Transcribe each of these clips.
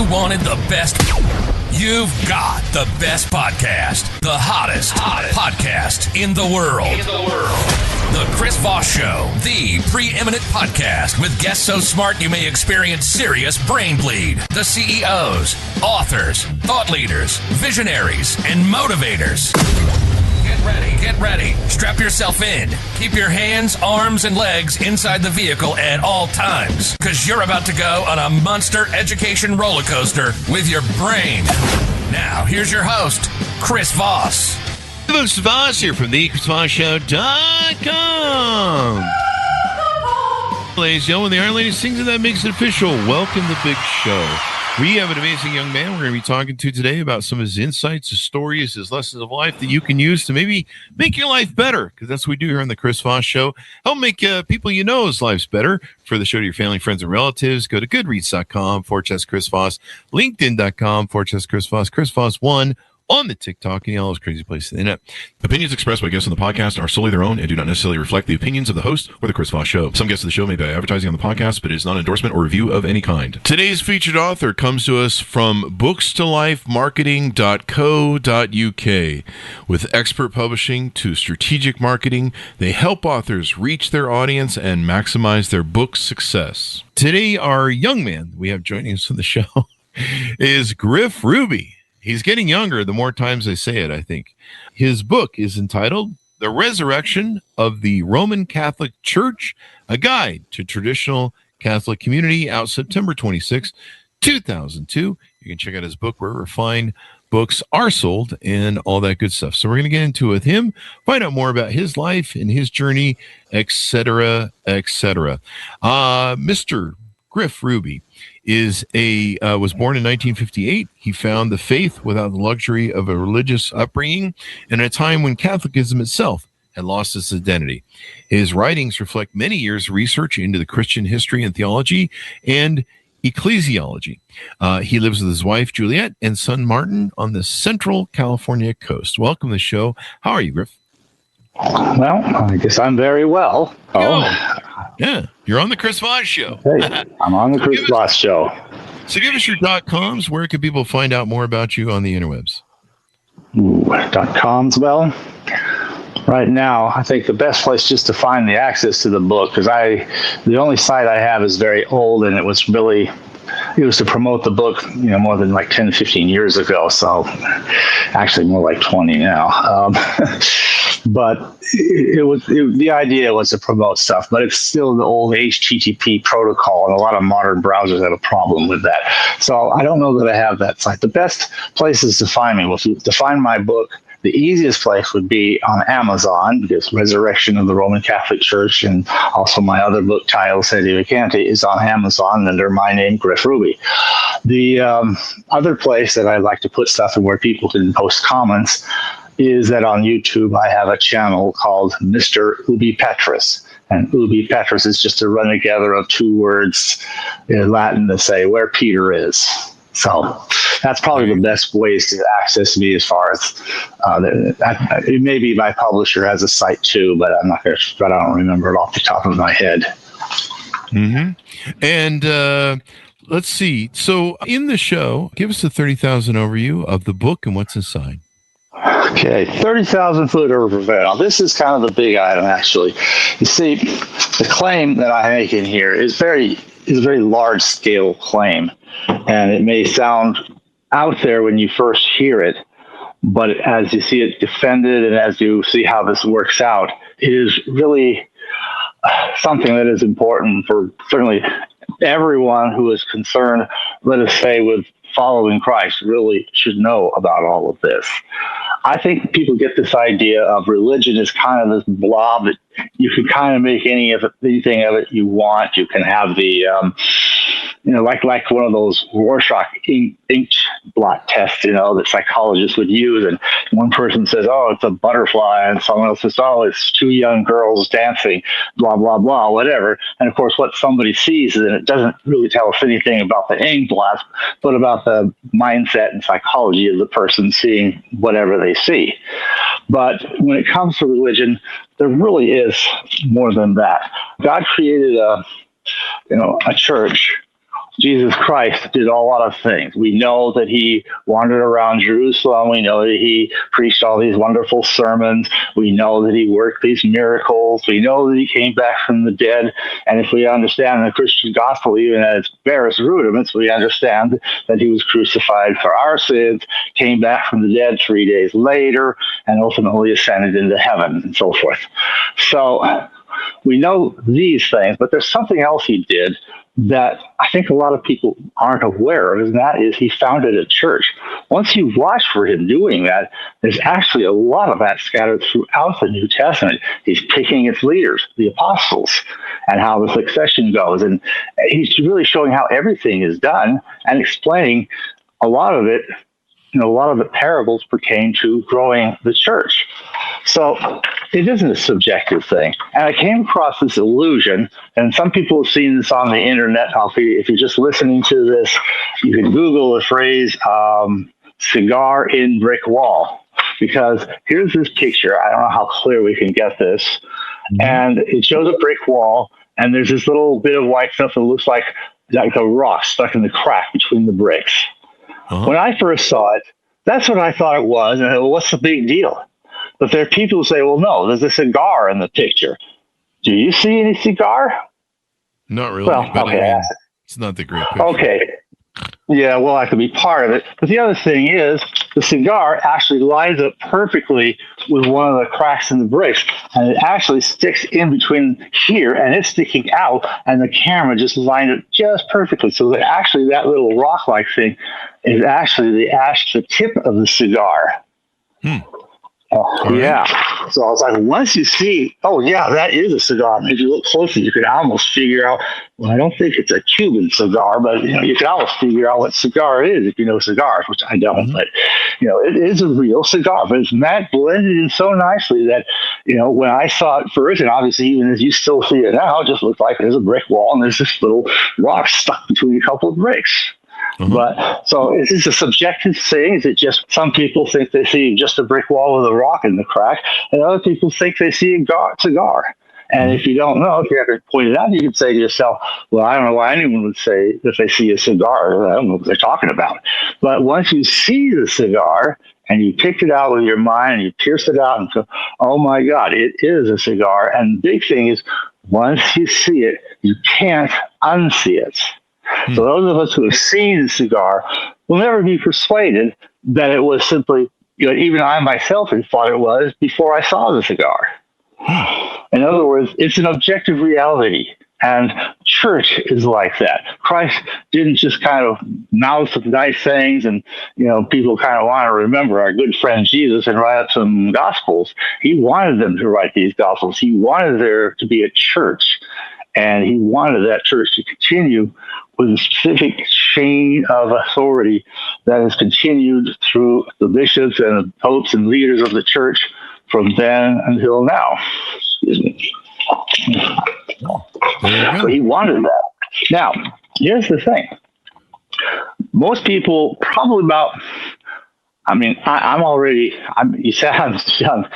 you wanted the best, you've got the best podcast. The hottest podcast in the world. The Chris Voss Show, the preeminent podcast with guests so smart you may experience serious brain bleed. The CEOs, authors, thought leaders, visionaries, and motivators. Get ready. Strap yourself in. Keep your hands, arms, and legs inside the vehicle at all times, because you're about to go on a monster education roller coaster with your brain. Now, here's your host, Chris Voss. This is Voss here from the chrisvossshow.com. Ladies and gentlemen, the Iron Lady sings and that makes it official. Welcome to the big show. We have an amazing young man we're going to be talking to today about some of his insights, his stories, his lessons of life that you can use to maybe make your life better, because that's what we do here on the Chris Voss Show. Help make people you know's lives better. For the show to your family, friends, and relatives, go to goodreads.com/Chris Voss, linkedin.com/Chris Voss, Chris Voss1 on the TikTok, and all those crazy places in the internet. Opinions expressed by guests on the podcast are solely their own and do not necessarily reflect the opinions of the host or the Chris Voss Show. Some guests of the show may be advertising on the podcast, but it is not an endorsement or review of any kind. Today's featured author comes to us from bookstolifemarketing.co.uk. With expert publishing to strategic marketing, they help authors reach their audience and maximize their book success. Today, our young man we have joining us on the show is Griff Ruby. He's getting younger the more times I say it, I think. His book is entitled The Resurrection of the Roman Catholic Church, a Guide to Traditional Catholic Community, out September 26, 2002. You can check out his book wherever fine books are sold and all that good stuff. So we're going to get into it with him, find out more about his life and his journey, etc., etc. Mr. Griff Ruby was born in 1958. He found the faith without the luxury of a religious upbringing and at a time when Catholicism itself had lost its identity. His writings reflect many years of research into the Christian history and theology and ecclesiology. He lives with his wife, Juliet, and son, Martin, on the Central California coast. Welcome to the show. How are you, Griff? Well, I guess I'm very well. Yeah, you're on the Chris Voss Show. Hey, I'm on the Chris Voss Show. So give us your .coms. Where can people find out more about you on the interwebs? .coms, well, right now, I think the best place just to find the access to the book, because the only site I have is very old, and it was to promote the book, more than like 10, 15 years ago. So actually more like 20 now. But the idea was to promote stuff, but it's still the old HTTP protocol, and a lot of modern browsers have a problem with that. So I don't know that I have that site. The best places to find me, to find my book, the easiest place would be on Amazon, because Resurrection of the Roman Catholic Church, and also my other book title, Sede Vacante, is on Amazon under my name, Griff Ruby. The other place that I like to put stuff in where people can post comments is that on YouTube I have a channel called Mr. Ubi Petrus. And Ubi Petrus is just a run together of two words in Latin to say where Peter is. So that's probably the best ways to access me as far as maybe my publisher has a site too, but I don't remember it off the top of my head. Mm-hmm. And let's see. So in the show, give us a 30,000 overview of the book and what's inside. Okay, 30,000 foot overview. Now, this is kind of the big item, actually. You see, the claim that I make in here is a very large scale claim, and it may sound out there when you first hear it, but as you see it defended and as you see how this works out, it is really something that is important for certainly everyone who is concerned, let us say, with following Christ, really should know about all of this. I think people get this idea of religion as kind of this blob that you can kind of make anything of it you want. You can have the, like one of those Rorschach ink blot tests, that psychologists would use. And one person says, oh, it's a butterfly. And someone else says, oh, it's two young girls dancing, blah, blah, blah, whatever. And of course, what somebody sees is that it doesn't really tell us anything about the ink blast, but about the mindset and psychology of the person seeing whatever they see. But when it comes to religion, there really is more than that. God created a church Jesus Christ did a lot of things. We know that he wandered around Jerusalem. We know that he preached all these wonderful sermons. We know that he worked these miracles. We know that he came back from the dead. And if we understand the Christian gospel, even at its barest rudiments, we understand that he was crucified for our sins, came back from the dead 3 days later, and ultimately ascended into heaven and so forth. So we know these things, but there's something else he did that I think a lot of people aren't aware of, and that is he founded a church. Once you watch for him doing that, there's actually a lot of that scattered throughout the New Testament. He's picking its leaders, the apostles, and how the succession goes. And he's really showing how everything is done and explaining a lot of it. A lot of the parables pertain to growing the church. So it isn't a subjective thing. And I came across this illusion, and some people have seen this on the internet. If you're just listening to this, you can Google the phrase cigar in brick wall, because here's this picture. I don't know how clear we can get this. And it shows a brick wall, and there's this little bit of white stuff that looks like a rock stuck in the crack between the bricks. When I first saw it, that's what I thought it was. And I thought, well, what's the big deal? But there are people who say, well, no, there's a cigar in the picture. Do you see any cigar? Not really. Well, but okay. I mean, it's not the great picture. Okay. Yeah, well, I could be part of it. But the other thing is, the cigar actually lines up perfectly with one of the cracks in the bricks. And it actually sticks in between here, and it's sticking out, and the camera just lined it just perfectly. So that actually that little rock-like thing is actually the tip of the cigar. Yeah. So I was like, once you see, oh, yeah, that is a cigar. If you look closely, you could almost figure out, well, I don't think it's a Cuban cigar, but, you can almost figure out what cigar it is if you know cigars, which I don't. But, it is a real cigar. But it's blended in so nicely that, when I saw it first, and obviously even as you still see it now, it just looks like there's a brick wall and there's this little rock stuck between a couple of bricks. But so is this a subjective thing? Is it just some people think they see just a brick wall with a rock in the crack, and other people think they see a cigar? And if you don't know, if you ever point it out, you can say to yourself, well, I don't know why anyone would say that they see a cigar. I don't know what they're talking about. But once you see the cigar and you picked it out with your mind and you pierced it out and go, oh my God, it is a cigar. And the big thing is, once you see it, you can't unsee it. So those of us who have seen the cigar will never be persuaded that it was simply, even I myself had thought it was before I saw the cigar. In other words, it's an objective reality. And church is like that. Christ didn't just kind of mouth some nice things and, people kind of want to remember our good friend Jesus and write up some gospels. He wanted them to write these gospels. He wanted there to be a church. And he wanted that church to continue with a specific chain of authority that has continued through the bishops and the popes and leaders of the church from then until now. Excuse me. So he wanted that. Now, here's the thing. Most people probably you said I'm young.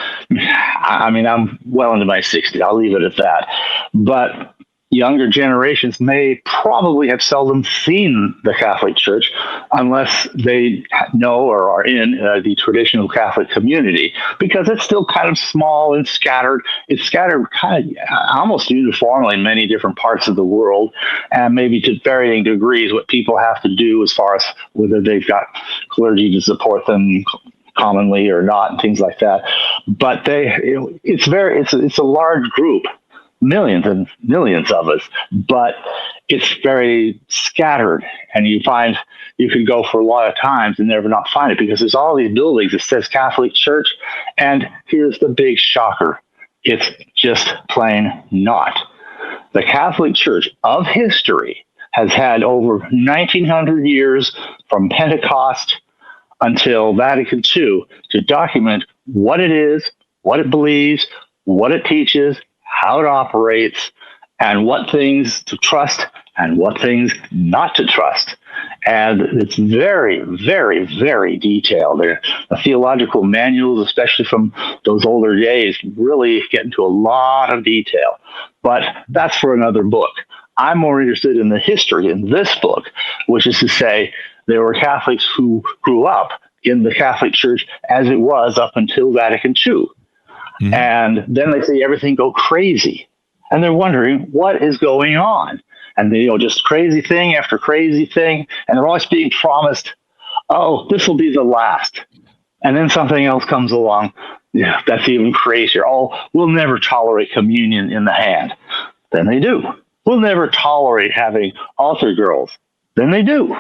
I'm well into my 60s. I'll leave it at that. But younger generations may probably have seldom seen the Catholic Church unless they know or are in the traditional Catholic community, because it's still kind of small and scattered. It's scattered kind of almost uniformly in many different parts of the world, and maybe to varying degrees what people have to do as far as whether they've got clergy to support them commonly or not and things like that. But it's a large group. Millions and millions of us, but it's very scattered, and you find you could go for a lot of times and never not find it because there's all these buildings that says Catholic Church, and here's the big shocker. It's just plain not. The Catholic Church of history has had over 1900 years from Pentecost until Vatican II to document what it is, what it believes, what it teaches, how it operates, and what things to trust and what things not to trust. And it's very, very, very detailed. The theological manuals, especially from those older days, really get into a lot of detail. But that's for another book. I'm more interested in the history in this book, which is to say there were Catholics who grew up in the Catholic Church as it was up until Vatican II. Mm-hmm. And then they see everything go crazy. And they're wondering what is going on. And just crazy thing after crazy thing. And they're always being promised, oh, this will be the last. And then something else comes along. Yeah, that's even crazier. Oh, we'll never tolerate communion in the hand. Then they do. We'll never tolerate having altar girls. Then they do.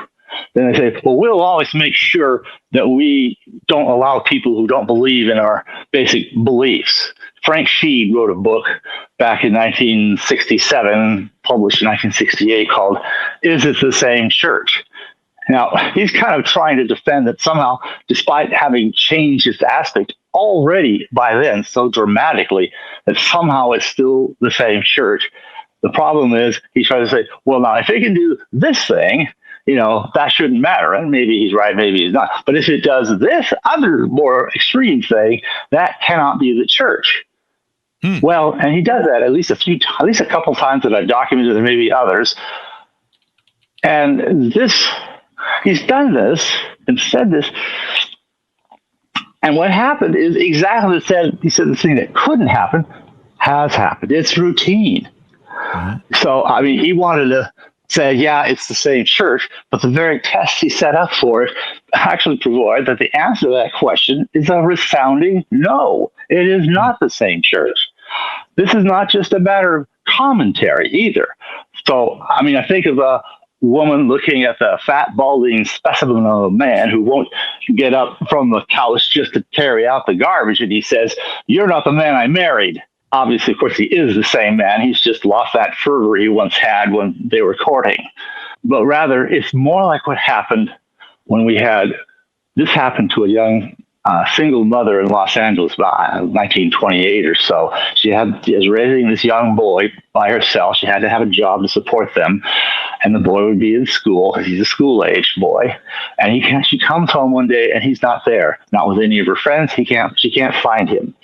Then they say, well, we'll always make sure that we don't allow people who don't believe in our basic beliefs. Frank Sheed wrote a book back in 1967, published in 1968, called Is It the Same Church? Now, he's kind of trying to defend that somehow, despite having changed its aspect already by then so dramatically, that somehow it's still the same church. The problem is he's trying to say, well, now, if it can do this thing, that shouldn't matter. And maybe he's right, maybe he's not. But if it does this other more extreme thing, that cannot be the church. Well, and he does that at least a couple times that I've documented. There may be others. And he's done this and said this. And what happened is exactly he said the thing that couldn't happen has happened. It's routine. So, he wanted to say, yeah, it's the same church, but the very tests he set up for it actually provide that the answer to that question is a resounding no. It is not the same church. This is not just a matter of commentary either. So, I think of a woman looking at the fat, balding specimen of a man who won't get up from the couch just to carry out the garbage, and he says, "You're not the man I married." Obviously, of course, he is the same man. He's just lost that fervor he once had when they were courting. But rather, it's more like what happened when this happened to a young single mother in Los Angeles about 1928 or so. She was raising this young boy by herself. She had to have a job to support them. And the boy would be in school. He's a school-aged boy. And she comes home one day and he's not there, not with any of her friends. She can't find him.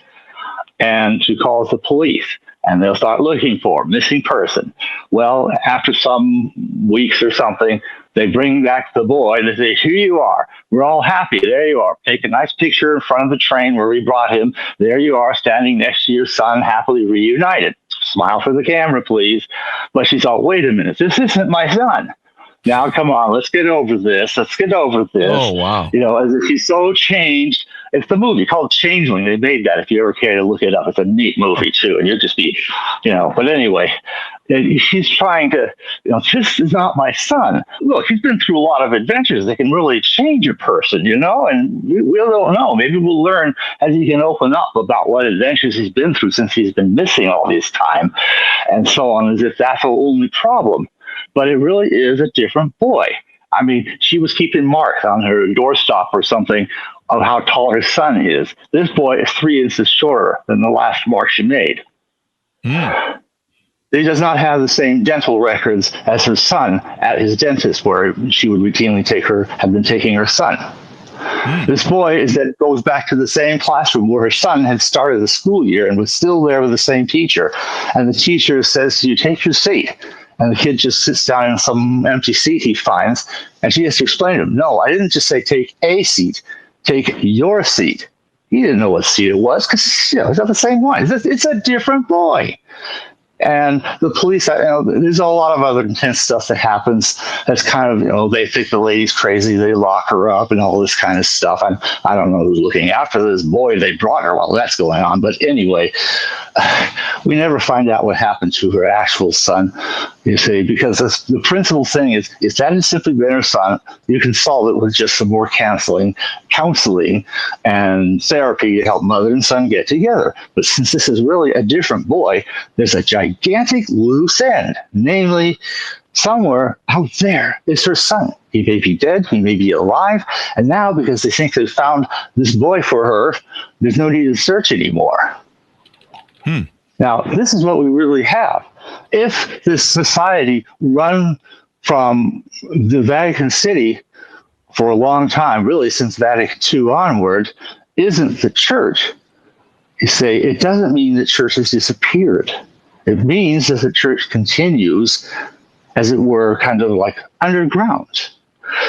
And she calls the police, and they'll start looking for him, missing person. Well, after some weeks or something, they bring back the boy, and they say, here you are. We're all happy. There you are. Take a nice picture in front of the train where we brought him. There you are, standing next to your son, happily reunited. Smile for the camera, please. But she's all, wait a minute, this isn't my son. Now, come on, let's get over this. Oh, wow. As if he's so changed. It's the movie called Changeling. They made that, if you ever care to look it up. It's a neat movie, too. And you'll just be, But anyway, she's trying to, this is not my son. Look, he's been through a lot of adventures that can really change a person, and we don't know. Maybe we'll learn as he can open up about what adventures he's been through since he's been missing all this time, and so on, as if that's the only problem. But it really is a different boy. She was keeping marks on her doorstop or something of how tall her son is. This boy is 3 inches shorter than the last mark she made. He does not have the same dental records as her son at his dentist, where she would routinely have been taking her son. This boy goes back to the same classroom where her son had started the school year and was still there with the same teacher. And the teacher says, you take your seat. And the kid just sits down in some empty seat he finds. And she has to explain to him, no, I didn't just say take a seat, take your seat. He didn't know what seat it was because it's not the same one. It's a different boy. And the police, there's a lot of other intense stuff that happens. That's kind of, they think the lady's crazy. They lock her up and all this kind of stuff. I don't know who's looking after this boy they brought her while that's going on. But anyway, we never find out what happened to her actual son, you see, because the principal thing is, if that has simply been her son, you can solve it with just some more counseling and therapy to help mother and son get together. But since this is really a different boy, there's a gigantic loose end, namely somewhere out there is her son. He may be dead, he may be alive, and now because they think they've found this boy for her, there's no need to search anymore. Now, this is what we really have. If this society run from the Vatican City for a long time, really since Vatican II onward, isn't the church, you say, it doesn't mean that church has disappeared. It means that the church continues as it were, kind of like underground.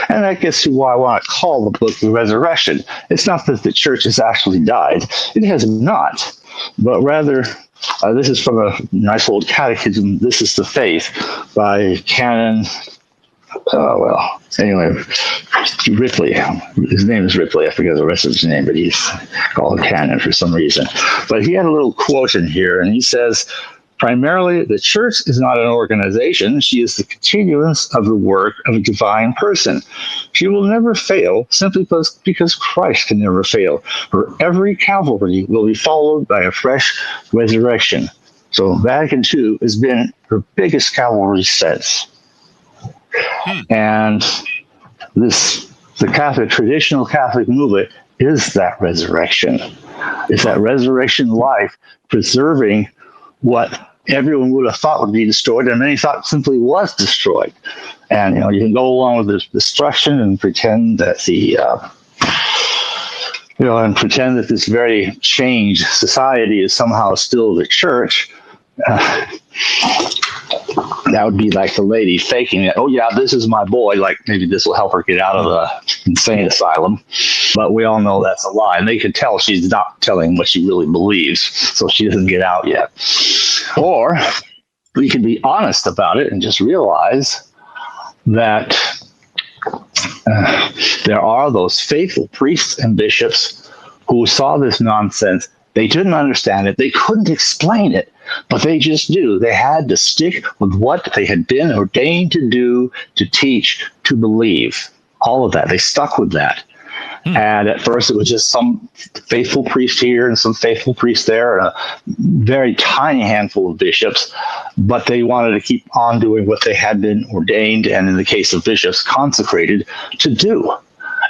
And that gets to why I want to call the book The Resurrection. It's not that the church has actually died. It has not. But rather, this is from a nice old catechism, This is the Faith, by Canon, Ripley. His name is Ripley. I forget the rest of his name, but he's called Canon for some reason. But he had a little quote in here, and he says, primarily, the church is not an organization. She is the continuance of the work of a divine person. She will never fail simply because Christ can never fail. For every Calvary will be followed by a fresh resurrection. So Vatican II has been her biggest Calvary since. And the traditional Catholic movement is that resurrection. It's that resurrection life preserving what everyone would have thought would be destroyed, and many thought simply was destroyed. And you can go along with this destruction and pretend that this very changed society is somehow still the church. That would be like the lady faking it. Oh yeah, this is my boy. Like maybe this will help her get out of the insane asylum. But we all know that's a lie. And they can tell she's not telling what she really believes. So she doesn't get out yet. Or we can be honest about it and just realize that there are those faithful priests and bishops who saw this nonsense. They didn't understand it. They couldn't explain it, but they just do. They had to stick with what they had been ordained to do, to teach, to believe. All of that. They stuck with that. And at first it was just some faithful priest here and some faithful priest there and a very tiny handful of bishops, but they wanted to keep on doing what they had been ordained, and in the case of bishops, consecrated to do.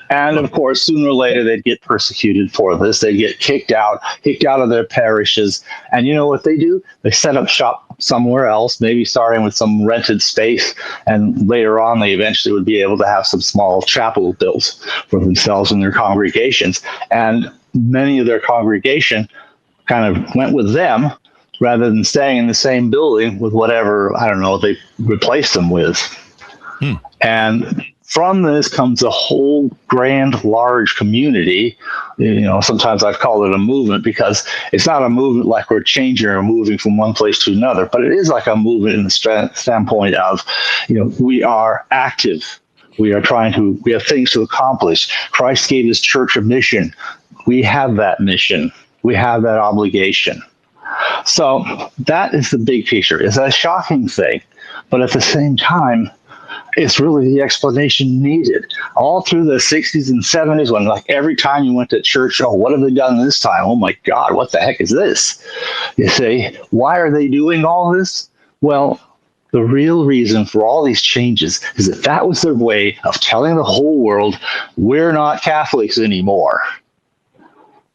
And of course, sooner or later, they'd get persecuted for this. They'd get kicked out of their parishes. And you know what they do? They set up shop somewhere else, maybe starting with some rented space. And later on, they eventually would be able to have some small chapel built for themselves and their congregations. And many of their congregation kind of went with them rather than staying in the same building with whatever, they replaced them with. And from this comes a whole grand, large community. Sometimes I've called it a movement because it's not a movement like we're changing or moving from one place to another, but it is like a movement in the standpoint of, we are active. We have things to accomplish. Christ gave his church a mission. We have that mission. We have that obligation. So that is the big picture. It's a shocking thing, but at the same time, it's really the explanation needed. All through the 60s and 70s, when every time you went to church, what have they done this time? Oh my God, what the heck is this? You say, why are they doing all this? Well, the real reason for all these changes is that was their way of telling the whole world, we're not Catholics anymore.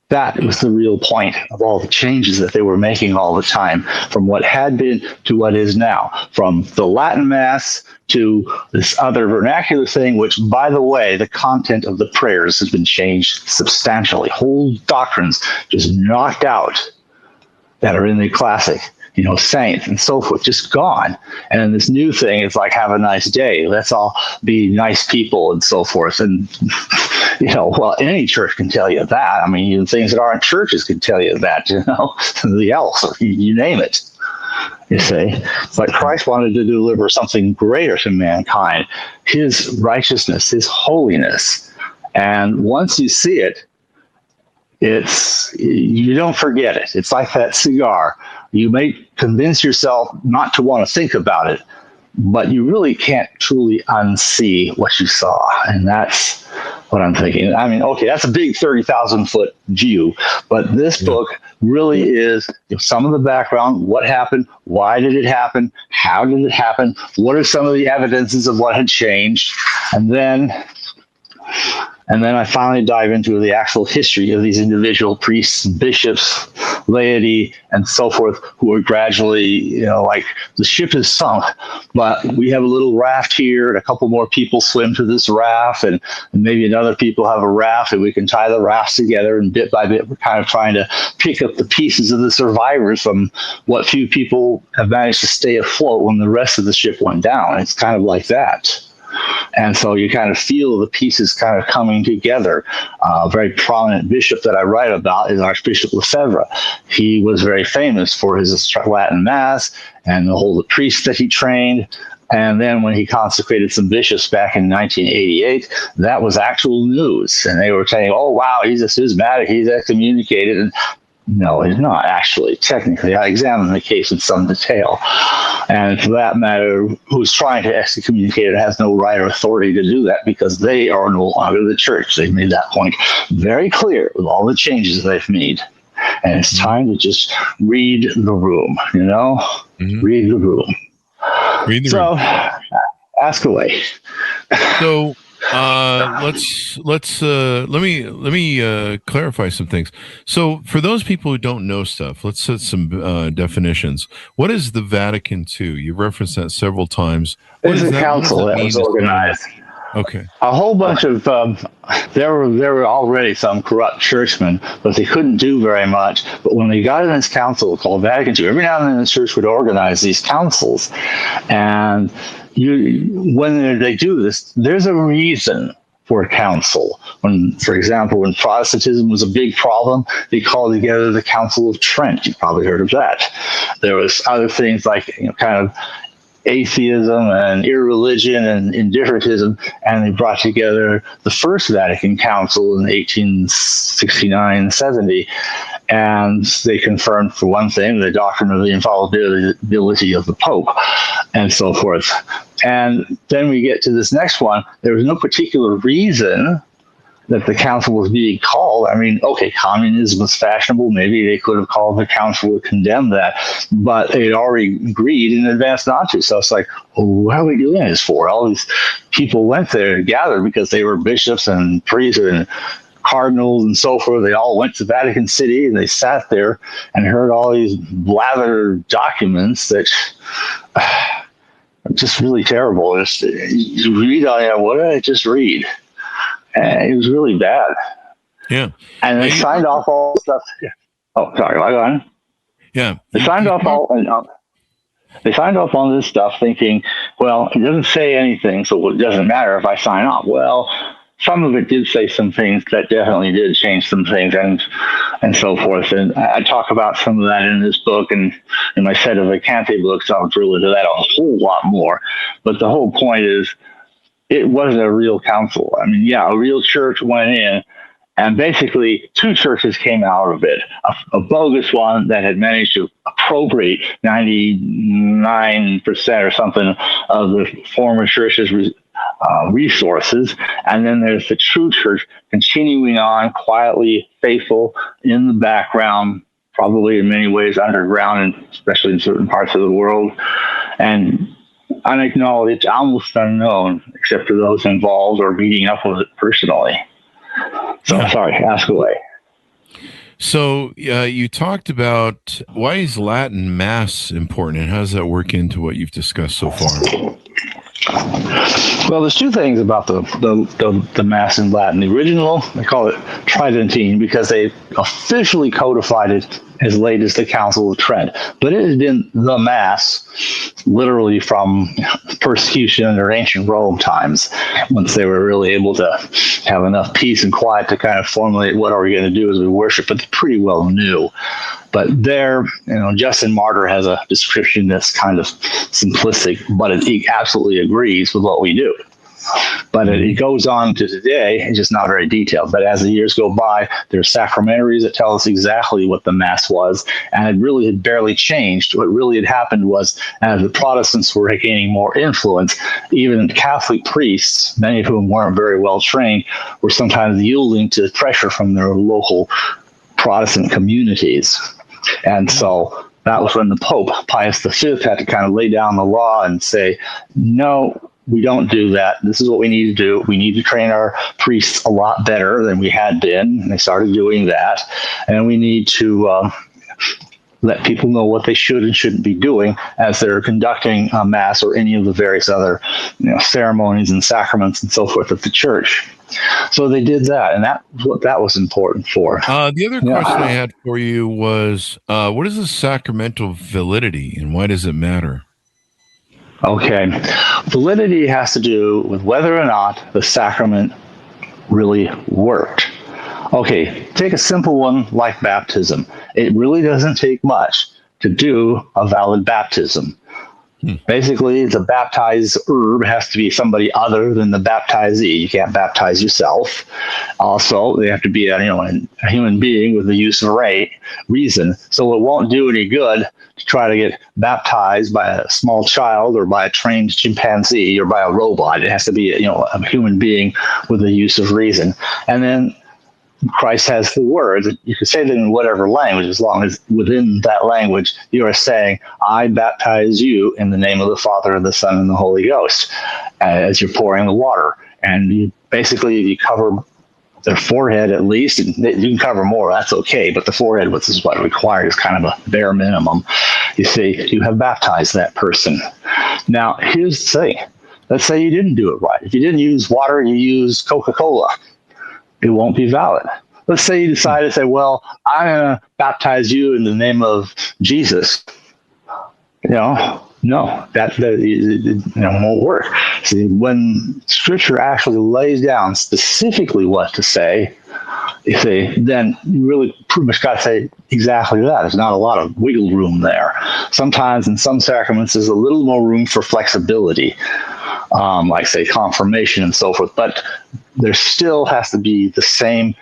That was the real point of all the changes that they were making all the time, from what had been to what is now, from the Latin Mass to this other vernacular thing, which, by the way, the content of the prayers has been changed substantially. Whole doctrines just knocked out that are in the classic, saints and so forth, just gone. And then this new thing is like, have a nice day. Let's all be nice people and so forth. And, any church can tell you that. I mean, even things that aren't churches can tell you that, the else, or you name it. You see, but Christ wanted to deliver something greater to mankind, his righteousness, his holiness. And once you see it, you don't forget it. It's like that cigar. You may convince yourself not to want to think about it, but you really can't truly unsee what you saw. And that's what I'm thinking. I mean, okay, that's a big 30,000-foot view, but this book really is some of the background, what happened, why did it happen, how did it happen, what are some of the evidences of what had changed, and then I finally dive into the actual history of these individual priests and bishops, laity and so forth, who are gradually, like the ship is sunk, but we have a little raft here and a couple more people swim to this raft, and maybe another people have a raft, and we can tie the rafts together, and bit by bit we're kind of trying to pick up the pieces of the survivors from what few people have managed to stay afloat when the rest of the ship went down. It's kind of like that. And so you kind of feel the pieces kind of coming together. A very prominent bishop that I write about is Archbishop Lefebvre. He was very famous for his Latin Mass and the priests that he trained. And then when he consecrated some bishops back in 1988, that was actual news. And they were saying, oh, wow, he's a schismatic, he's excommunicated. And no, he's not actually. Technically, I examined the case in some detail. And for that matter, who's trying to excommunicate it has no right or authority to do that, because they are no longer the church. They've made that point very clear with all the changes they've made. And it's time to just read the room, Mm-hmm. Read the room. Ask away. So let me clarify some things. So for those people who don't know stuff, let's set some definitions. What is the Vatican II? You referenced that several times. It's a council that was organized. Okay. A whole bunch of there were already some corrupt churchmen, but they couldn't do very much. But when they got in this council called Vatican II, every now and then the church would organize these councils, and when they do this, there's a reason for a council. For example, when Protestantism was a big problem, they called together the Council of Trent. You've probably heard of that. There was other things like kind of atheism and irreligion and indifferentism, and they brought together the First Vatican Council in 1869-70, and they confirmed, for one thing, the doctrine of the infallibility of the Pope, and so forth. And then we get to this next one. There was no particular reason that the council was being called. I mean, okay, communism was fashionable. Maybe they could have called the council to condemn that, but they'd already agreed in advance not to. So it's like, what are we doing this for? All these people went there to gather because they were bishops and priests and cardinals and so forth. They all went to Vatican City, and they sat there and heard all these blather documents that are just really terrible. You read on it, what did I just read? And it was really bad. Yeah. And they signed off all the stuff. Oh, sorry. Go on. Yeah. They signed off on this stuff thinking, well, it doesn't say anything, so it doesn't matter if I sign off. Well, some of it did say some things that definitely did change some things and so forth. And I talk about some of that in this book, and in my set of Vacante books, I'll drill into that a whole lot more. But the whole point is, it wasn't a real council. I mean, yeah, a real church went in, and basically two churches came out of it. A bogus one that had managed to appropriate 99% or something of the former church's resources. And then there's the true church continuing on quietly, faithful, in the background, probably in many ways underground, and especially in certain parts of the world. And unacknowledged, almost unknown, except to those involved or meeting up with it personally. So, sorry, ask away. So you talked about, why is Latin Mass important, and how does that work into what you've discussed so far? Well, there's two things about the Mass in Latin. The original, they call it Tridentine because they officially codified it as late as the Council of Trent. But it has been the Mass literally from persecution under ancient Rome times, once they were really able to have enough peace and quiet to kind of formulate what are we going to do as we worship. But they pretty well knew. But there, Justin Martyr has a description that's kind of simplistic, but it absolutely agrees with what we do. But it goes on to today, it's just not very detailed. But as the years go by, there's sacramentaries that tell us exactly what the Mass was, and it really had barely changed. What really had happened was, as the Protestants were gaining more influence, even Catholic priests, many of whom weren't very well trained, were sometimes yielding to pressure from their local Protestant communities. And so that was when the Pope, Pius V, had to kind of lay down the law and say, no, we don't do that. This is what we need to do. We need to train our priests a lot better than we had been. And they started doing that. And we need to let people know what they should and shouldn't be doing as they're conducting Mass or any of the various other ceremonies and sacraments and so forth at the church. So they did that, and that was important for. The other question I had for you was, what is the sacramental validity, and why does it matter? Okay. Validity has to do with whether or not the sacrament really worked. Okay, take a simple one like baptism. It really doesn't take much to do a valid baptism. Basically, the baptized herb has to be somebody other than the baptizee. You can't baptize yourself. Also, they have to be a human being with the use of reason. So it won't do any good to try to get baptized by a small child or by a trained chimpanzee or by a robot. It has to be a human being with the use of reason. And then Christ has the words. You can say them in whatever language, as long as within that language you are saying, I baptize you in the name of the Father, and the Son, and the Holy Ghost, as you're pouring the water. And you cover their forehead at least, and you can cover more, that's okay, but the forehead, which is what required, is kind of a bare minimum. You see, you have baptized that person. Now, here's the thing. Let's say you didn't do it right. If you didn't use water, you used Coca-Cola. It won't be valid. Let's say you decide to say, well, I'm going to baptize you in the name of Jesus. No, that won't work. See, when Scripture actually lays down specifically what to say, then you really pretty much got to say exactly that. There's not a lot of wiggle room there. Sometimes in some sacraments, there's a little more room for flexibility, like, say, confirmation and so forth. But there still has to be the same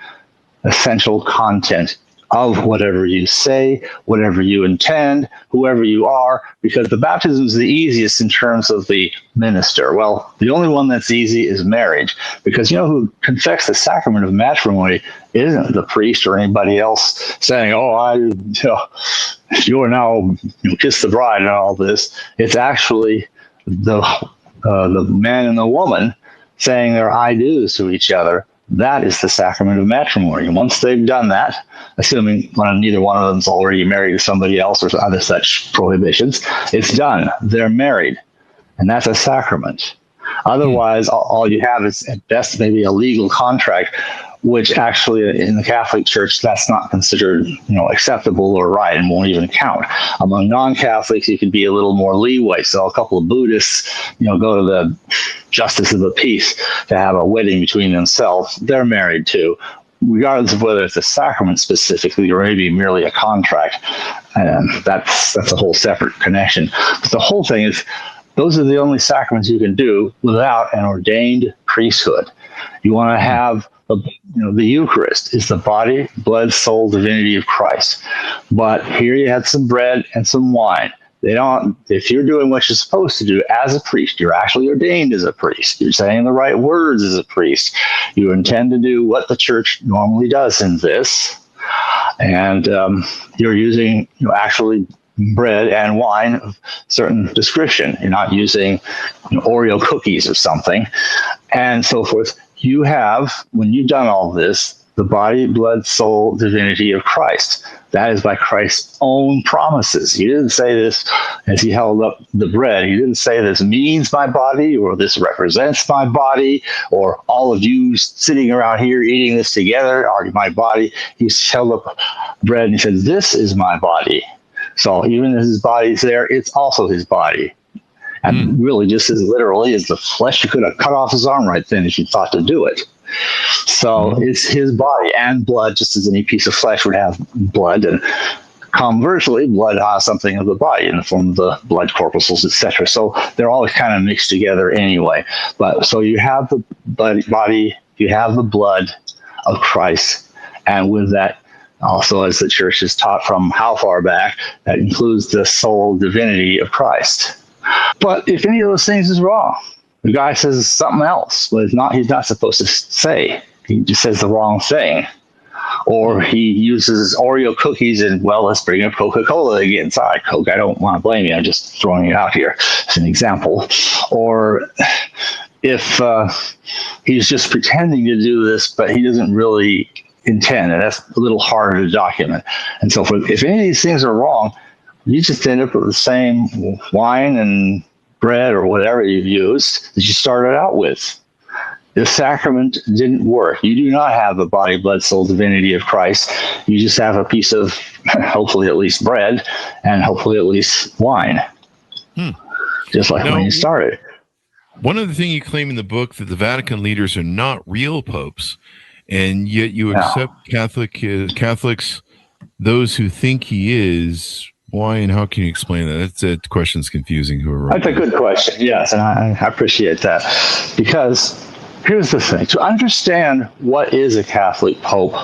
essential content of whatever you say, whatever you intend, whoever you are, because the baptism is the easiest in terms of the minister. Well, the only one that's easy is marriage, because who confects the sacrament of matrimony isn't the priest or anybody else saying, you are now kiss the bride and all this. It's actually the man and the woman saying their I do's to each other. That is the sacrament of matrimony. And once they've done that, assuming neither one of them's already married to somebody else or other such prohibitions, it's done. They're married. And that's a sacrament. Otherwise, all you have is at best maybe a legal contract, which actually in the Catholic Church, that's not considered acceptable or right and won't even count. Among non-Catholics, you can be a little more leeway. So a couple of Buddhists, go to the justice of the peace to have a wedding between themselves. They're married too, regardless of whether it's a sacrament specifically or maybe merely a contract. And that's a whole separate connection. But the whole thing is, those are the only sacraments you can do without an ordained priesthood. You want to have the Eucharist is the body, blood, soul, divinity of Christ. But here you had some bread and some wine. If you're doing what you're supposed to do as a priest, you're actually ordained as a priest. You're saying the right words as a priest. You intend to do what the church normally does in this. And you're using actually bread and wine of certain description. You're not using Oreo cookies or something and so forth. You have, when you've done all this, the body, blood, soul, divinity of Christ. That is by Christ's own promises. He didn't say this as he held up the bread. He didn't say this means my body or this represents my body or all of you sitting around here eating this together are my body. He held up bread and he said, this is my body. So even as his body's there, it's also his body. And really just as literally as the flesh, you could have cut off his arm right then if you thought to do it. So it's his body and blood, just as any piece of flesh would have blood. And conversely, blood has something of the body in the form of the blood corpuscles, etc. So they're always kind of mixed together anyway. But so you have the body, you have the blood of Christ. And with that, also, as the church has taught from how far back, that includes the soul divinity of Christ. But if any of those things is wrong, the guy says something else, but he's not supposed to say. He just says the wrong thing. Or he uses Oreo cookies and, let's bring up Coca-Cola again. Sorry, Coke, I don't want to blame you. I'm just throwing it out here as an example. Or if he's just pretending to do this, but he doesn't really intend, and that's a little harder to document. And so if any of these things are wrong, you just end up with the same wine and bread or whatever you've used that you started out with. The sacrament didn't work. You do not have the body, blood, soul, divinity of Christ. You just have a piece of, hopefully at least bread, and hopefully at least wine. Just like when you started. One other thing you claim in the book, that the Vatican leaders are not real popes, and yet you accept Catholics, those who think he is. Why and how can you explain that? That question's confusing. That's a good question, yes, and I appreciate that. Because here's the thing. To understand what is a Catholic pope,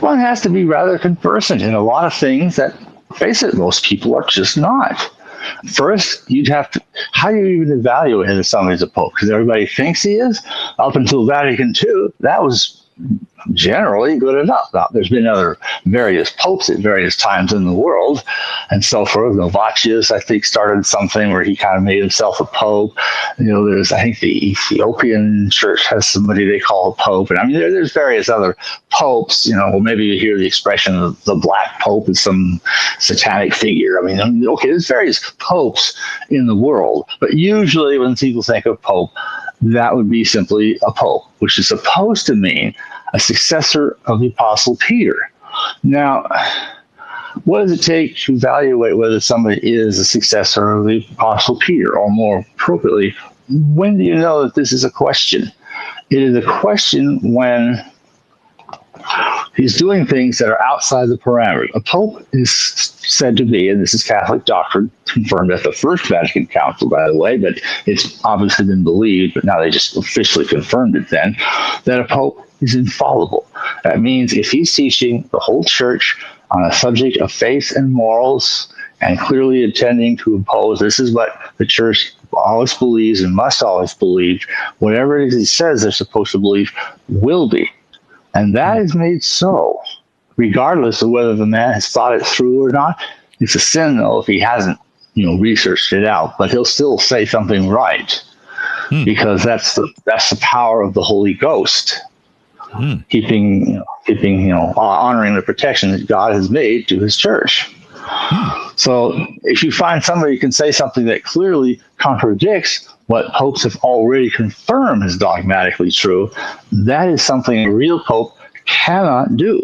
one has to be rather conversant in a lot of things that, face it, most people are just not. First, you'd have to, how do you even evaluate if somebody's a pope? Because everybody thinks he is. Up until Vatican II, that was generally good enough. Now, there's been other various popes at various times in the world, and so forth. Voss, I think, started something where he kind of made himself a pope. There's, I think, the Ethiopian church has somebody they call a pope, and I mean, there's various other popes. Maybe you hear the expression of the Black Pope is some satanic figure. I mean, okay, there's various popes in the world, but usually when people think of pope, that would be simply a pope, which is supposed to mean a successor of the Apostle Peter. Now, what does it take to evaluate whether somebody is a successor of the Apostle Peter? Or more appropriately, when do you know that this is a question? It is a question when he's doing things that are outside the parameters. A pope is said to be, and this is Catholic doctrine, confirmed at the First Vatican Council, by the way, but it's obviously been believed, but now they just officially confirmed it then, that a pope is infallible. That means if he's teaching the whole church on a subject of faith and morals and clearly intending to impose, this is what the church always believes and must always believe, whatever it is he says they're supposed to believe will be. And that is made so, regardless of whether the man has thought it through or not. It's a sin, though, if he hasn't, researched it out. But he'll still say something right, because that's the power of the Holy Ghost, keeping, honoring the protection that God has made to His church. So, if you find somebody who can say something that clearly contradicts what popes have already confirmed is dogmatically true, that is something a real pope cannot do.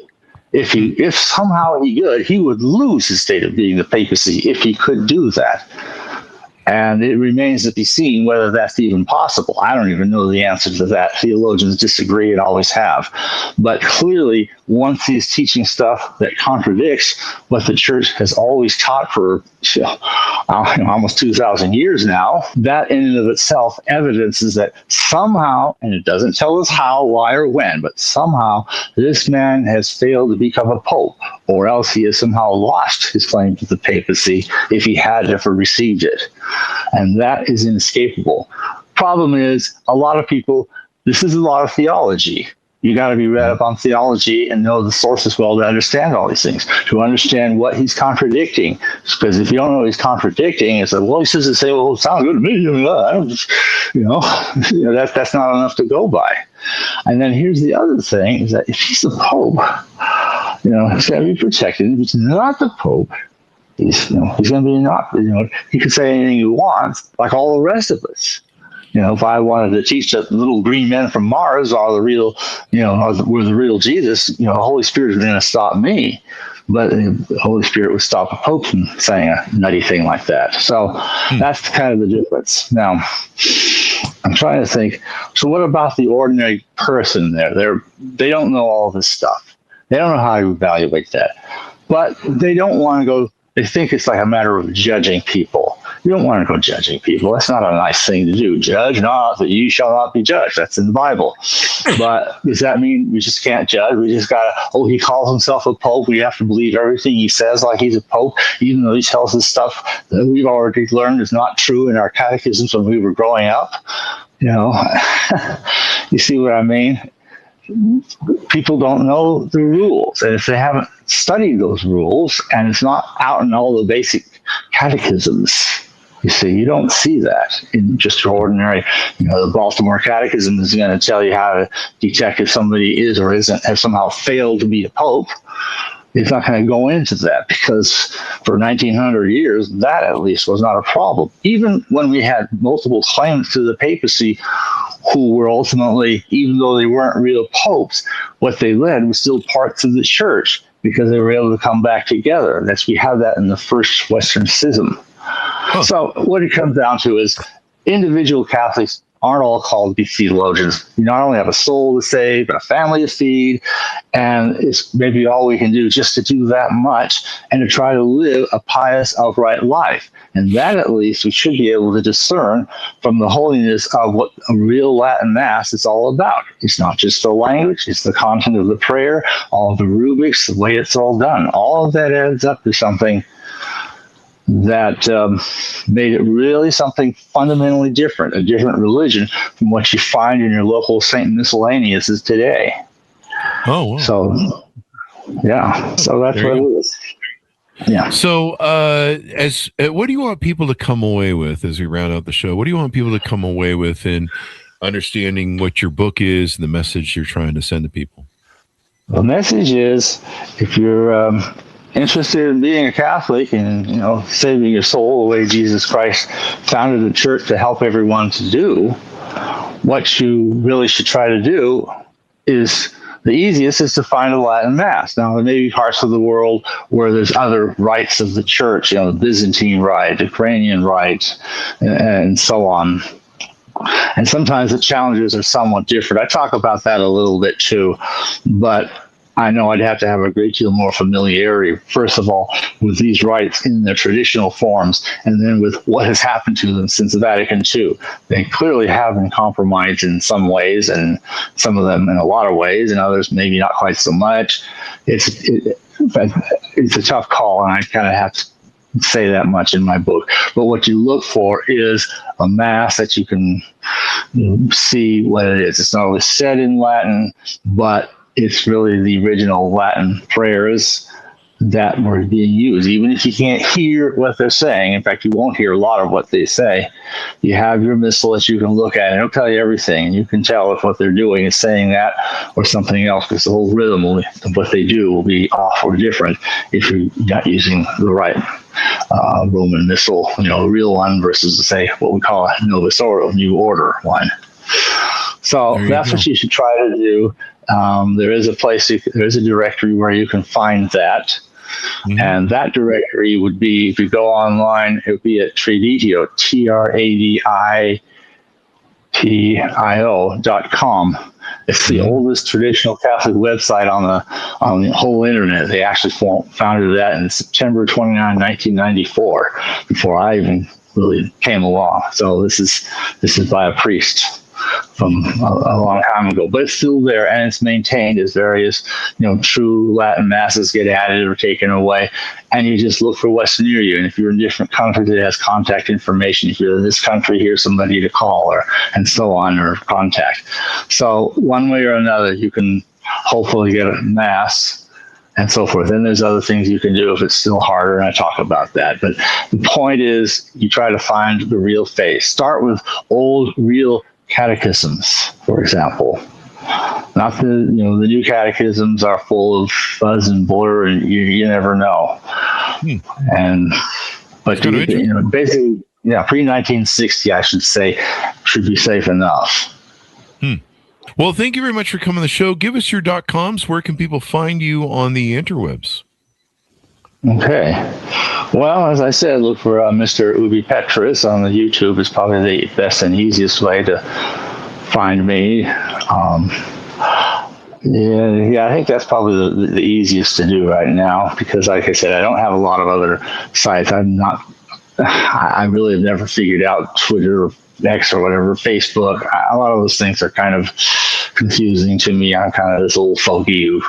If somehow he would lose his state of being the papacy if he could do that. And it remains to be seen whether that's even possible. I don't even know the answer to that. Theologians disagree and always have. But clearly, once he's teaching stuff that contradicts what the church has always taught for almost 2,000 years now, that in and of itself evidences that somehow, and it doesn't tell us how, why, or when, but somehow this man has failed to become a pope, or else he has somehow lost his claim to the papacy if he had ever received it. And that is inescapable. Problem is, a lot of people, this is a lot of theology. You got to be read up on theology and know the sources well to understand all these things, to understand what he's contradicting. Because if you don't know what he's contradicting, it's like, well, he says the same, well, it sounds good to me. I don't just, that's not enough to go by. And then here's the other thing, is that if he's the Pope, he's got to be protected. If he's not the Pope, he's going to be not, he can say anything he wants, like all the rest of us. If I wanted to teach that little green men from Mars are the real, were the real Jesus, the Holy Spirit is going to stop me. But the Holy Spirit would stop a Pope from saying a nutty thing like that. So that's kind of the difference. Now, I'm trying to think. So what about the ordinary person there? They don't know all this stuff. They don't know how to evaluate that. But they don't want to go. They think it's like a matter of judging people. You don't want to go judging people. That's not a nice thing to do. Judge not, that you shall not be judged. That's in the Bible. But does that mean we just can't judge? We just got to, he calls himself a pope. We have to believe everything he says like he's a pope, even though he tells us stuff that we've already learned is not true in our catechisms when we were growing up. You see what I mean? People don't know the rules. And if they haven't studied those rules, and it's not out in all the basic catechisms, You see, you don't see that in just your ordinary, the Baltimore Catechism is going to tell you how to detect if somebody is or isn't, has somehow failed to be a pope. It's not going to go into that because for 1900 years, that at least was not a problem. Even when we had multiple claimants to the papacy who were ultimately, even though they weren't real popes, what they led was still parts of the church because they were able to come back together. We have that in the first Western Schism. Huh. So what it comes down to is individual Catholics aren't all called to be theologians. You not only have a soul to save, but a family to feed, and it's maybe all we can do just to do that much and to try to live a pious, upright life. And that, at least, we should be able to discern from the holiness of what a real Latin Mass is all about. It's not just the language, it's the content of the prayer, all of the rubrics, the way it's all done. All of that adds up to something that made it really something fundamentally different, a different religion from what you find in your local St. Miscellaneouses today. Oh, wow. So, yeah. So that's what it is. Yeah. So, what do you want people to come away with as we round out the show? What do you want people to come away with in understanding what your book is and the message you're trying to send to people? The message is, if you're interested in being a Catholic and saving your soul the way Jesus Christ founded the church to help everyone to do, what you really should try to do is the easiest is to find a Latin Mass. Now, there may be parts of the world where there's other rites of the church, the Byzantine rite, Ukrainian rite, and so on. And sometimes the challenges are somewhat different. I talk about that a little bit too, but I know I'd have to have a great deal more familiarity, first of all, with these rites in their traditional forms, and then with what has happened to them since the Vatican II. They clearly have been compromised in some ways, and some of them in a lot of ways, and others maybe not quite so much. It's a tough call, and I kind of have to say that much in my book. But what you look for is a Mass that you can see what it is. It's not only said in Latin, but it's really the original Latin prayers that were being used. Even if you can't hear what they're saying, in fact, you won't hear a lot of what they say, you have your missal that you can look at, and it'll tell you everything. And you can tell if what they're doing is saying that or something else, because the whole rhythm of what they do will be off or different if you're not using the right Roman missal, a real one versus, say, what we call a Novus Ordo, New Order one. So that's what you should try to do. There is a directory where you can find that. Mm-hmm. And that directory would be, if you go online, it would be at Traditio, TRADITIO.com. It's the oldest traditional Catholic website on the whole internet. They actually founded that in September 29, 1994, before I even really came along. So this is by a priest from a long time ago, but it's still there, and it's maintained as various, true Latin Masses get added or taken away, and you just look for what's near you. And if you're in a different country that has contact information, if you're in this country, here's somebody to call, and so on, or contact. So one way or another, you can hopefully get a Mass and so forth. Then there's other things you can do if it's still harder, and I talk about that. But the point is, you try to find the real faith. Start with old, real catechisms, for example. Not the new catechisms are full of fuzz and blur, and you never know. But basically, pre-1960, I should say, should be safe enough. Well, thank you very much for coming on the show. Give us your .coms. Where can people find you on the interwebs? Okay. Well, as I said, look for Mr. Ubi Petrus on the YouTube. Is probably the best and easiest way to find me. I think that's probably the easiest to do right now, because, like I said, I don't have a lot of other sites. I really have never figured out Twitter or X or whatever, Facebook. A lot of those things are kind of confusing to me. I'm kind of this old fogey who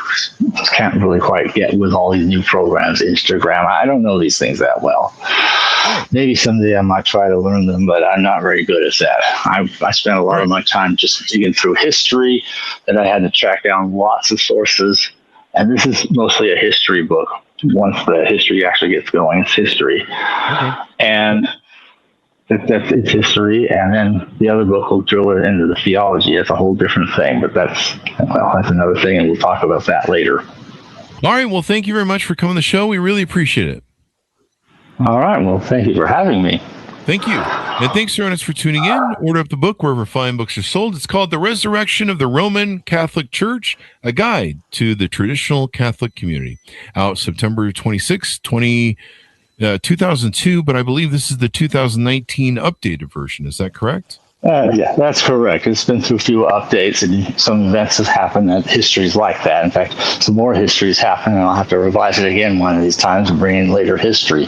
can't really quite get with all these new programs. Instagram, I don't know these things that well. Maybe someday I might try to learn them, but I'm not very good at that. I spent a lot of my time just digging through history, and I had to track down lots of sources. And this is mostly a history book. Once the history actually gets going, it's history. Okay. And That's its history, and then the other book will drill it into the theology. It's a whole different thing, but that's another thing, and we'll talk about that later. All right. Well, thank you very much for coming on the show. We really appreciate it. All right. Well, thank you for having me. Thank you. And thanks, everyone, for tuning in. Order up the book wherever fine books are sold. It's called The Resurrection of the Roman Catholic Church, a guide to the traditional Catholic community. Out September 26, 2002, but I believe this is the 2019 updated version. Is that correct? Yeah, that's correct. It's been through a few updates, and some events have happened that history's like that. In fact, some more history's happened, and I'll have to revise it again one of these times and bring in later history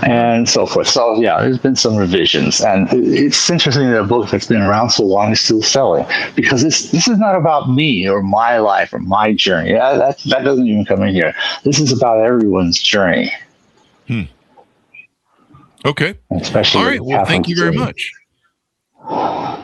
and so forth. So, yeah, there's been some revisions, and it's interesting that a book that's been around so long is still selling, because this is not about me or my life or my journey. That doesn't even come in here. This is about everyone's journey. Okay. Especially all right. Well, thank you very much. Okay.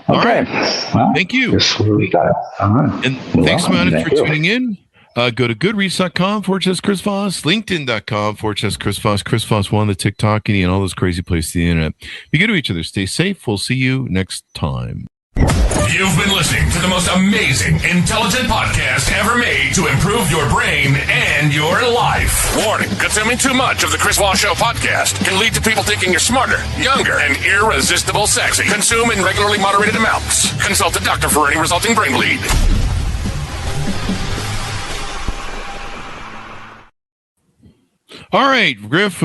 All right. Well, thank you. This is where we got it. All right. And thanks so much for tuning in. Go to goodreads.com/Chris Voss, LinkedIn.com/Chris Voss, Chris Voss 1, the TikTok, and all those crazy places on the internet. Be good to each other. Stay safe. We'll see you next time. You've been listening to the most amazing, intelligent podcast ever made to improve your brain and your life. Warning, consuming too much of the Chris Voss Show podcast can lead to people thinking you're smarter, younger, and irresistible sexy. Consume in regularly moderated amounts. Consult a doctor for any resulting brain bleed. All right, Griff.